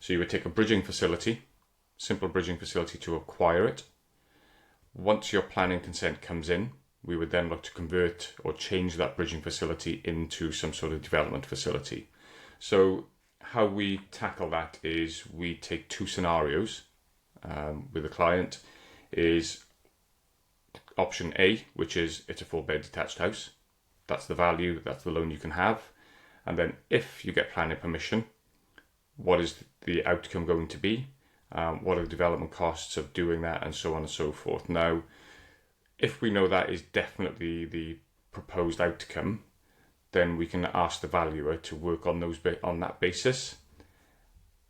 So you would take a bridging facility, simple bridging facility to acquire it. Once your planning consent comes in, we would then look to convert or change that bridging facility into some sort of development facility. So how we tackle that is we take two scenarios with the client. Is option A, which is it's a 4-bed detached house. That's the value, that's the loan you can have. And then if you get planning permission, what is the outcome going to be? What are the development costs of doing that, and so on and so forth. Now, if we know that is definitely the proposed outcome, then we can ask the valuer to work on that basis.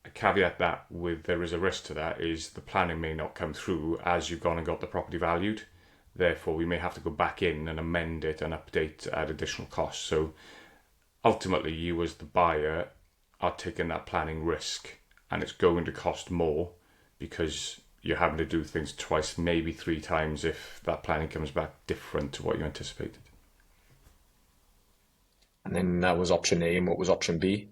A caveat that with there is a risk to that is the planning may not come through as you've gone and got the property valued. Therefore, we may have to go back in and amend it and update at additional costs. So ultimately, you as the buyer are taking that planning risk, and it's going to cost more because you're having to do things twice, maybe 3 times if that planning comes back different to what you anticipated. And then that was option A, and what was option B?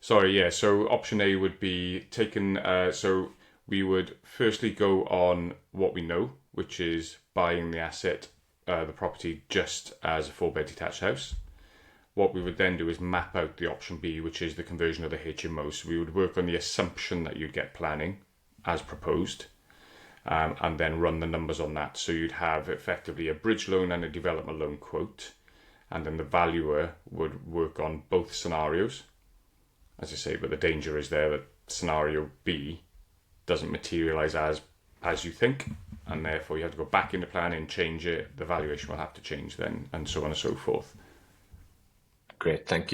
Sorry, yeah. So option A would be taken. So we would firstly go on what we know, which is buying the asset, the property, just as a 4-bed detached house. What we would then do is map out the option B, which is the conversion of the HMO. So we would work on the assumption that you'd get planning as proposed, and then run the numbers on that. So you'd have effectively a bridge loan and a development loan quote, and then the valuer would work on both scenarios. As I say, but the danger is there that scenario B doesn't materialise as you think, and therefore you have to go back into planning, change it, the valuation will have to change then, and so on and so forth. Great, thank you.